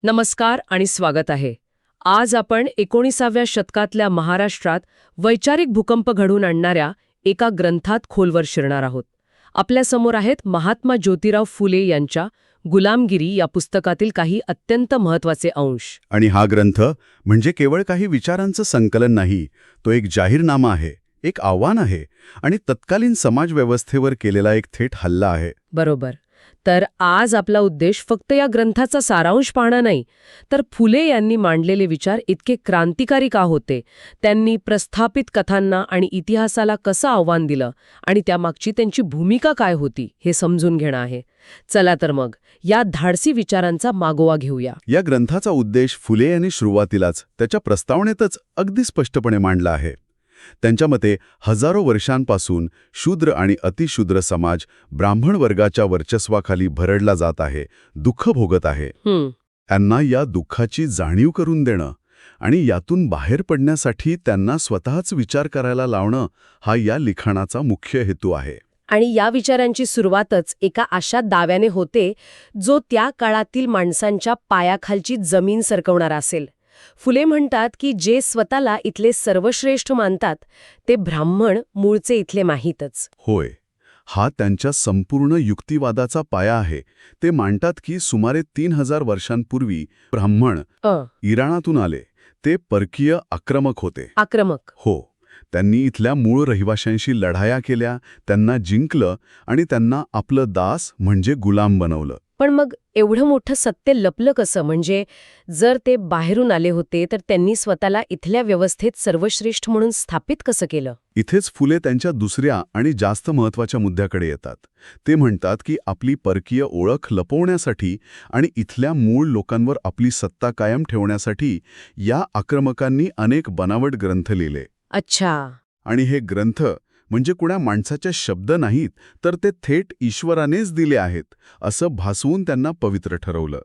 नमस्कार आणि स्वागत आहे. आज आपण 19व्या शतकातल्या महाराष्ट्रात वैचारिक भूकंप घडवून आणणाऱ्या एका ग्रंथात खोलवर शिरणार आहोत. आपल्यासमोर आहेत महात्मा ज्योतिराव फुले यांच्या गुलामगिरी या पुस्तकातील काही अत्यंत महत्त्वाचे अंश. आणि हा ग्रंथ म्हणजे केवळ काही विचारांचं संकलन नाही, तो एक जाहीरनामा आहे, एक आव्हान आहे आणि तत्कालीन समाजव्यवस्थेवर केलेला एक थेट हल्ला आहे. बरोबर. तर आज आपला उद्देश फक्त या ग्रंथाचा सारांश पाहणं नाही, तर फुले यांनी मांडलेले विचार इतके क्रांतिकारी का होते, त्यांनी प्रस्थापित कथांना आणि इतिहासाला कसं आव्हान दिलं आणि त्यामागची त्यांची भूमिका काय होती हे समजून घेणं आहे. चला तर मग या धाडसी विचारांचा मागोवा घेऊया. या ग्रंथाचा उद्देश फुले यांनी सुरुवातीलाच त्याच्या प्रस्तावनेतच अगदी स्पष्टपणे मांडला आहे. त्यांच्या मते हजारो वर्षांपासून शूद्र आणि अतिशूद्र समाज ब्राह्मण वर्गाच्या वर्चस्वाखाली भरडला जात आहे, दुःख भोगत आहे. त्यांना या दुःखाची जाणीव करून देणं आणि यातून बाहेर पडण्यासाठी त्यांना स्वतःच विचार करायला लावणं हा या लिखाणाचा मुख्य हेतू आहे. आणि या विचारांची सुरुवातच एका अशा दाव्याने होते जो त्या काळातील माणसांच्या पायाखालची जमीन सरकवणारा असेल. फुले म्हणतात की जे स्वतःला इथले सर्वश्रेष्ठ मानतात ते ब्राह्मण मूळचे इथले माहीतच. होय, हा त्यांच्या संपूर्ण युक्तिवादाचा पाया आहे. ते मांडतात की सुमारे 3000 वर्षांपूर्वी ब्राह्मण इराणातून आले. ते परकीय आक्रमक होते. आक्रमक? हो. त्यांनी इथल्या मूळ रहिवाशांशी लढाया केल्या, त्यांना जिंकलं आणि त्यांना आपलं दास म्हणजे गुलाम बनवलं. पण मग एवढं मोठं सत्य लपलं कसं? म्हणजे जर ते बाहेरून आले होते तर त्यांनी स्वतःला इथल्या व्यवस्थेत सर्वश्रेष्ठ म्हणून स्थापित कसं केलं? इथेच फुले त्यांच्या दुसऱ्या आणि जास्त महत्त्वाच्या मुद्द्याकडे येतात. ते म्हणतात की आपली परकीय ओळख लपवण्यासाठी आणि इथल्या मूळ लोकांवर आपली सत्ता कायम ठेवण्यासाठी या आक्रमकांनी अनेक बनावट ग्रंथ लिहिले. अच्छा. आणि हे ग्रंथ म्हणजे कुणा माणसाचे शब्द नाहीत, तर ते थेट ईश्वरानेच दिले आहेत असं भासवून त्यांना पवित्र ठरवलं.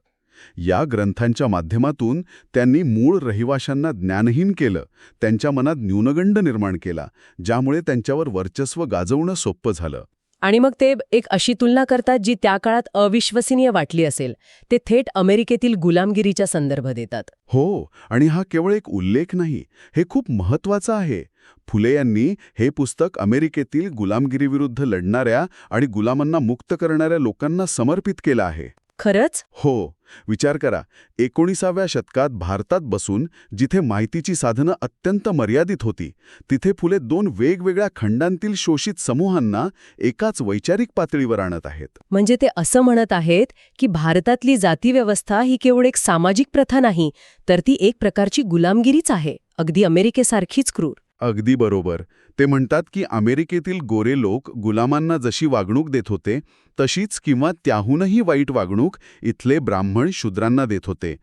या ग्रंथांच्या माध्यमातून त्यांनी मूळ रहिवाशांना ज्ञानहीन केलं, त्यांच्या मनात न्यूनगंड निर्माण केला, ज्यामुळे त्यांच्यावर वर्चस्व गाजवणं सोपं झालं. आणि मग ते एक अशी तुलना करतात जी त्या काळात अविश्वसनीय वाटली असेल. ते थेट अमेरिकेतील गुलामगिरीचा संदर्भ देतात. हो, आणि हा केवळ एक उल्लेख नाही, हे खूप महत्त्वाचं आहे. फुले यांनी हे पुस्तक अमेरिकेतील गुलामगिरीविरुद्ध लढणाऱ्या आणि गुलामांना मुक्त करणाऱ्या लोकांना समर्पित केलं आहे. खरंच? हो. विचार करा, 19व्या शतकात भारतात बसून जिथे माहितीची साधनं अत्यंत मर्यादित होती, तिथे फुले 2 वेगवेगळ्या खंडांतील शोषित समूहांना एकाच वैचारिक पातळीवर आणत आहेत. म्हणजे ते असं म्हणत आहेत की भारतातली जातीव्यवस्था ही केवळ एक सामाजिक प्रथा नाही, तर ती एक प्रकारची गुलामगिरीच आहे, अगदी अमेरिकेसारखीच क्रूर. अगदी बरोबर. ते म्हणतात की अमेरिकेतील गोरे लोक गुलामांना जशी वागणूक देत होते, तशीच किंवा त्याहूनही वाईट वागणूक इथले ब्राह्मण शूद्रांना देत होते.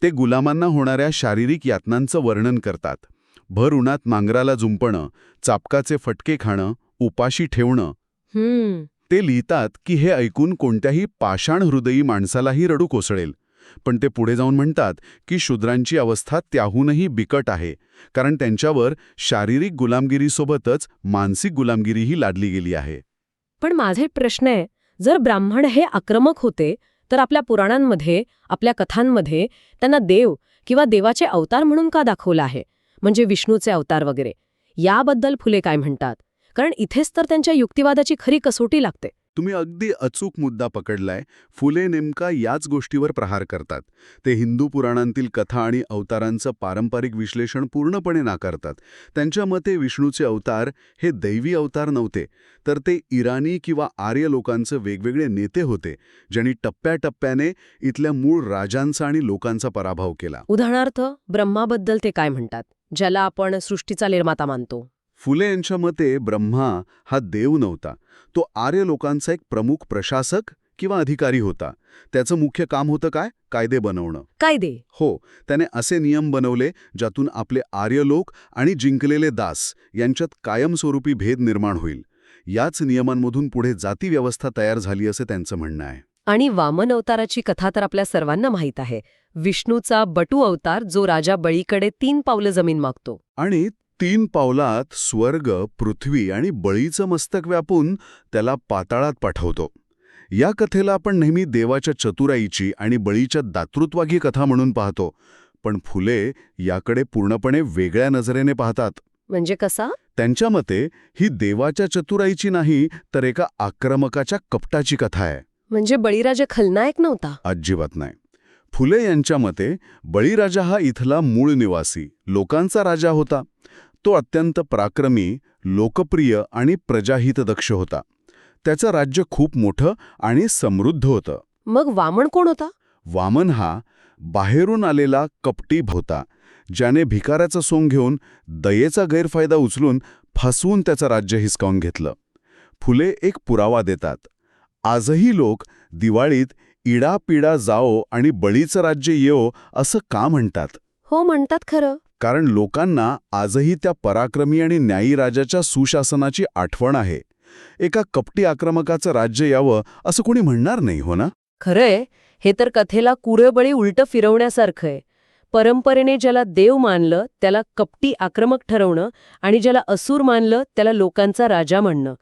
ते गुलामांना होणाऱ्या शारीरिक यातनांचं वर्णन करतात. भर उन्हात नांगराला जुंपणं, चापकाचे फटके खाणं, उपाशी ठेवणं. ते लिहितात की हे ऐकून कोणत्याही पाषाण हृदयी माणसालाही रडू कोसळेल. पण ते पुढे जाऊन म्हणतात की शूद्रांची अवस्था त्याहूनही बिकट आहे, कारण त्यांच्यावर शारीरिक गुलामगिरीसोबतच मानसिक गुलामगिरीही लादली गेली आहे. पण माझा एक प्रश्न आहे, जर ब्राह्मण हे आक्रमक होते तर आपल्या पुराणांमध्ये, आपल्या कथांमध्ये त्यांना देव किंवा देवाचे अवतार म्हणून का दाखवलं आहे? म्हणजे विष्णूचे अवतार वगैरे. याबद्दल फुले काय म्हणतात? कारण इथेच तर त्यांच्या युक्तिवादाची खरी कसोटी लागते. तुम्ही अगदी अचूक मुद्दा पकडलाय. फुले नेमका याच गोष्टीवर प्रहार करतात. ते हिंदू पुराणांतील कथा आणि अवतारांचं पारंपरिक विश्लेषण पूर्णपणे नाकारतात. त्यांच्या मते विष्णूचे अवतार हे दैवी अवतार नव्हते, तर ते इराणी किंवा आर्य लोकांचे वेगवेगळे नेते होते, ज्यांनी टप्प्याटप्प्याने इथल्या मूळ राजांचा आणि लोकांचा पराभव केला. उदाहरणार्थ ब्रह्माबद्दल ते काय म्हणतात, ज्याला आपण सृष्टीचा निर्माता मानतो? फुले यांच्या मते ब्रह्मा हा देव नव्हता. तो आर्य लोकांचा एक प्रमुख प्रशासक किंवा अधिकारी होता. त्याचं मुख्य काम होतं काय? कायदे बनवणं. कायदे? हो. त्याने असे नियम बनवले ज्यातून आपले आर्य लोक आणि जिंकलेले दास यांच्यात कायमस्वरूपी भेद निर्माण होईल. याच नियमांमधून पुढे जाती व्यवस्था तयार झाली असे त्यांचं म्हणणं आहे. आणि वामन अवताराची कथा तर आपल्या सर्वांना माहीत आहे. विष्णूचा बटू अवतार जो राजा बळीकडे 3 पावलं जमीन मागतो. आणि 3 पावलात स्वर्ग, पृथ्वी आणि बळीचं मस्तक व्यापून त्याला पाताळात पाठवतो. या कथेला आपण नेहमी देवाच्या चतुराईची आणि बळीच्या दातृत्वाची कथा म्हणून पाहतो, पण फुले याकडे पूर्णपणे वेगळ्या नजरेने पाहतात. म्हणजे कसा? त्यांच्या मते ही देवाच्या चतुराईची नाही, तर एका आक्रमकाच्या कपटाची कथा आहे. म्हणजे बळीराजा खलनायक नव्हता? अजिबात नाही. फुले यांच्या मते बळीराजा हा इथला मूळ निवासी, लोकांचा राजा होता. तो अत्यंत पराक्रमी, लोकप्रिय आणि प्रजाहितदक्ष होता. त्याचं राज्य खूप मोठं आणि समृद्ध होतं. मग वामन कोण होता? वामन हा बाहेरून आलेला कपटी होता, ज्याने भिकाऱ्याचं सोंग घेऊन दयेचा गैरफायदा उचलून फसवून त्याचं राज्य हिसकावून घेतलं. फुले एक पुरावा देतात. आजही लोक दिवाळीत इडा पिडा जाओ आणि बळीचं राज्य येओ असं का म्हणतात? हो, म्हणतात खरं. कारण लोकांना आजही त्या पराक्रमी आणि न्यायी राजाच्या सुशासनाची आठवण आहे. एका कपटी आक्रमकाचं राज्य यावं असं कोणी म्हणणार नाही, हो ना? खरंय, हे तर कथेला कुरबळी उलटं फिरवण्यासारखं आहे. परंपरेने ज्याला देव मानलं त्याला कपटी आक्रमक ठरवणं आणि ज्याला असुर मानलं त्याला लोकांचा राजा म्हणणं,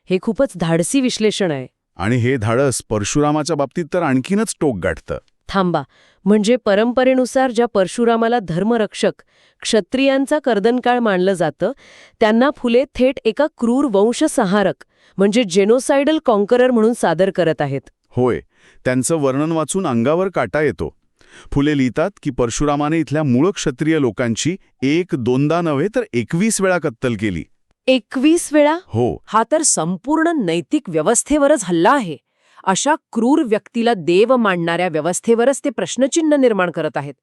हे खूपच धाडसी विश्लेषण आहे. आणि हे धाडस परशुरामाच्या बाबतीत तर आणखीनच टोक गाठतं. थांबा, म्हणजे परंपरेनुसार ज्या परशुरामाला धर्मरक्षक, क्षत्रियांचा कर्दनकाळ मानलं जातं, त्यांना फुले थेट एका क्रूर वंशसंहारक म्हणजे जेनोसाइडल कॉन्करर म्हणून सादर करत आहेत. होय, त्यांचं वर्णन वाचून अंगावर काटा येतो. फुले लिहितात की परशुरामाने इथल्या मूळ क्षत्रिय लोकांची 1-2दा नव्हे तर 21 वेळा कत्तल केली. 21 वेळा? हो. हा तर संपूर्ण नैतिक व्यवस्थेवरच हल्ला आहे. अशा क्रूर व्यक्तीला देव मानणाऱ्या व्यवस्थेवरच ते प्रश्नचिन्ह निर्माण करत आहेत.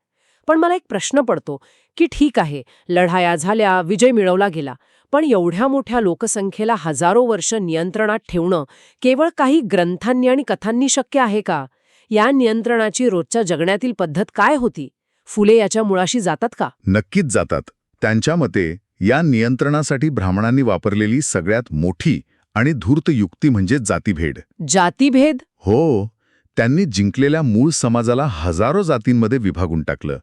पण मला एक प्रश्न पडतो की ठीक आहे, लढाया झाल्या, विजय मिळवला गेला, पण एवढ्या मोठ्या लोकसंख्येला हजारो वर्ष नियंत्रणात ठेवणं केवळ काही ग्रंथांनी आणि कथांनी शक्य आहे का? या नियंत्रणाची रोजच्या जगण्यातील पद्धत काय होती? फुले याच्या मुळाशी जातात का? नक्कीच जातात. त्यांच्या मते या नियंत्रणासाठी ब्राह्मणांनी वापरलेली सगळ्यात मोठी आणि धूर्त युक्ती म्हणजे जातीभेद. जातीभेद? हो, त्यांनी जिंकलेल्या मूळ समाजाला हजारो जातींमध्ये विभागून टाकलं.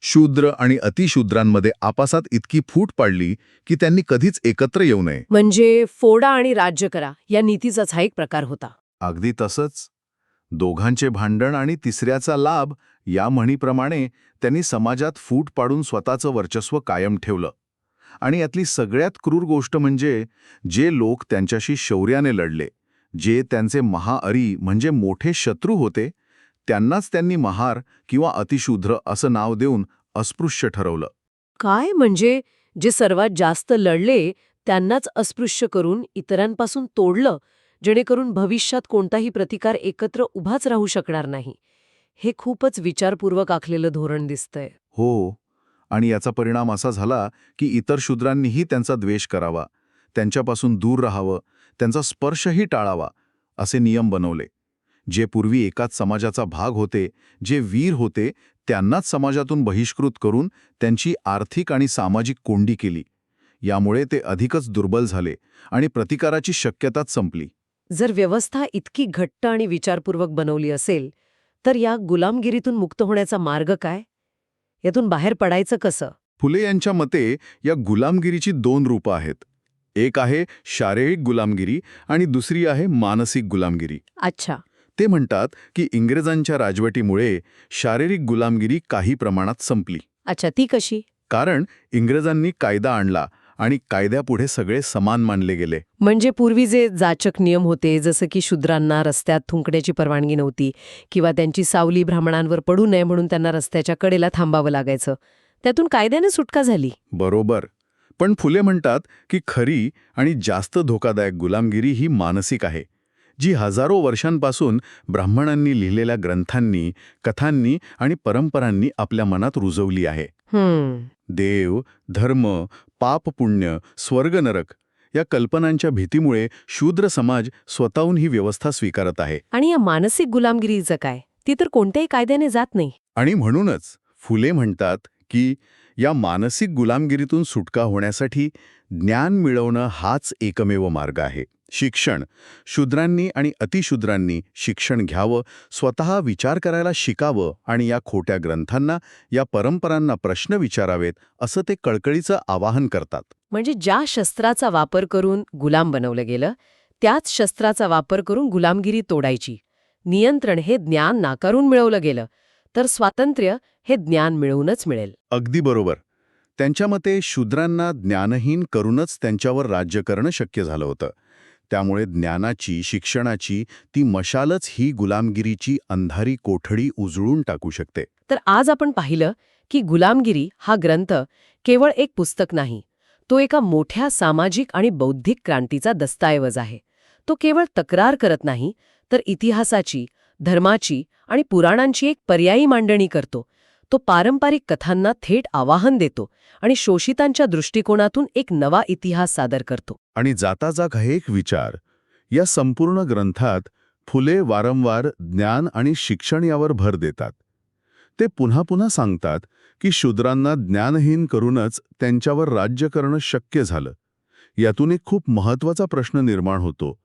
शूद्र आणि अतिशूद्रांमध्ये आपासात इतकी फूट पाडली की त्यांनी कधीच एकत्र येऊ नये. म्हणजे फोडा आणि राज्य करा या नीतीचाच हा एक प्रकार होता. अगदी तसंच. दोघांचे भांडण आणि तिसऱ्याचा लाभ या म्हणीप्रमाणे त्यांनी समाजात फूट पाडून स्वतःचं वर्चस्व कायम ठेवलं. आणि यातली सगळ्यात क्रूर गोष्ट म्हणजे जे लोक त्यांच्याशी शौर्याने लढले, जे त्यांचे महाअरी म्हणजे मोठे शत्रू होते, त्यांनाच त्यांनी महार किंवा अतिशूद्र असं नाव देऊन अस्पृश्य ठरवलं. काय म्हणजे जे सर्वात जास्त लढले त्यांनाच अस्पृश्य करून इतरांपासून तोडलं, जेणेकरून भविष्यात कोणताही प्रतिकार एकत्र उभाच राहू शकणार नाही. हे खूपच विचारपूर्वक आखलेलं धोरण दिसतंय. हो, आणि याचा परिणाम असा झाला की इतर शूद्रांनीही त्यांचा द्वेष करावा, त्यांच्यापासून दूर राहावं, त्यांचा स्पर्शही टाळावा असे नियम बनवले. जे पूर्वी एकाच समाजाचा भाग होते, जे वीर होते, त्यांनाच समाजातून बहिष्कृत करून त्यांची आर्थिक आणि सामाजिक कोंडी केली. यामुळे ते अधिकच दुर्बल झाले आणि प्रतिकाराची शक्यताच संपली. जर व्यवस्था इतकी घट्ट आणि विचारपूर्वक बनवली असेल, तर या गुलामगिरीतून मुक्त होण्याचा मार्ग काय? यातून बाहेर पडायचं कसं? फुले यांच्या मते या गुलामगिरीची 2 रूपं आहेत. एक आहे शारीरिक गुलामगिरी आणि दुसरी आहे मानसिक गुलामगिरी. अच्छा. ते म्हणतात की इंग्रजांच्या राजवटीमुळे शारीरिक गुलामगिरी काही प्रमाणात संपली. अच्छा, ती कशी? कारण इंग्रजांनी कायदा आणला आणि कायद्यापुढे सगळे समान मानले गेले. म्हणजे पूर्वी जे जाचक नियम होते, जसं की शूद्रांना रस्त्यात थुंकण्याची परवानगी नव्हती किंवा त्यांची सावली ब्राह्मणांवर पडू नये म्हणून त्यांना रस्त्याच्या कडेला थांबावं लागायचं, त्यातून कायद्याने सुटका झाली. बरोबर. पण फुले म्हणतात की खरी आणि जास्त धोकादायक गुलामगिरी ही मानसिक आहे, जी हजारो वर्षांपासून ब्राह्मणांनी लिहिलेल्या ग्रंथांनी, कथांनी आणि परंपरांनी आपल्या मनात रुजवली आहे. देव, धर्म, पाप पुण्य, स्वर्ग नरक या कल्पनांच्या भीतीमुळे शूद्र समाज स्वतःहून ही व्यवस्था स्वीकारत आहे. आणि या मानसिक गुलामगिरीचं काय? ती तर कोणत्याही कायद्याने जात नाही. आणि म्हणूनच फुले म्हणतात की या मानसिक गुलामगिरीतून सुटका होण्यासाठी ज्ञान मिळवणं हाच एकमेव मार्ग आहे. शिक्षण. शूद्रांनी आणि अतिशूद्रांनी शिक्षण घ्यावं, स्वतः विचार करायला शिकावं आणि या खोट्या ग्रंथांना, या परंपरांना प्रश्न विचारावेत असं ते कळकळीचं आवाहन करतात. म्हणजे ज्या शस्त्राचा वापर करून गुलाम बनवलं गेलं त्याच शस्त्राचा वापर करून गुलामगिरी तोडायची. नियंत्रण हे ज्ञान नाकारून मिळवलं गेलं तर स्वातंत्र्य हे ज्ञान मिळवूनच मिळेल. अगदी बरोबर. त्यांच्या मते शूद्रांना ज्ञानहीन करूनच त्यांच्यावर राज्य करणं शक्य झालं होतं. त्यामुळे ज्ञानाची, शिक्षणाची ती मशालच ही गुलामगिरीची अंधारी कोठडी उजळून टाकू शकते. तर आज आपण पाहिलं की गुलामगिरी हा ग्रंथ केवळ एक पुस्तक नाही, तो एका मोठ्या सामाजिक आणि बौद्धिक क्रांतीचा दस्तऐवज आहे. तो केवळ तक्रार करत नाही, तर इतिहासाची, धर्माची आणि पुराणांची एक पर्यायी मांडणी करतो. तो पारंपरिक कथांना थेट आवाहन देतो आणि शोषितांच्या दृष्टिकोनातून एक नवा इतिहास सादर करतो. आणि जाता जाग हे एक विचार. या संपूर्ण ग्रंथात फुले वारंवार ज्ञान आणि शिक्षण यावर भर देतात. ते पुन्हा पुन्हा सांगतात की शूद्रांना ज्ञानहीन करूनच त्यांच्यावर राज्य करणं शक्य झालं. यातून एक खूप महत्त्वाचा प्रश्न निर्माण होतो.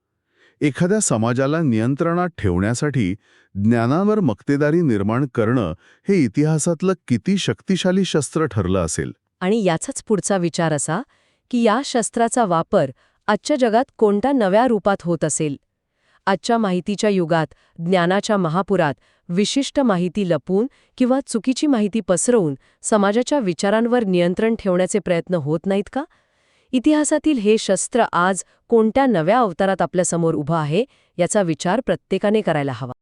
एखाद्या समाजाला नियंत्रणात ठेवण्यासाठी ज्ञानावर मक्तेदारी निर्माण करणं हे इतिहासातलं किती शक्तिशाली शस्त्र ठरलं असेल. आणि याचाच पुढचा विचार असा की या शस्त्राचा वापर आजच्या जगात कोणत्या नव्या रूपात होत असेल. आजच्या माहितीच्या युगात, ज्ञानाच्या महापुरात विशिष्ट माहिती लपवून किंवा चुकीची माहिती पसरवून समाजाच्या विचारांवर नियंत्रण ठेवण्याचे प्रयत्न होत नाहीत का? इतिहासातील हे शस्त्र आज कोणत्या नव्या अवतारात आपल्यासमोर उभं आहे याचा विचार प्रत्येकाने करायला हवा.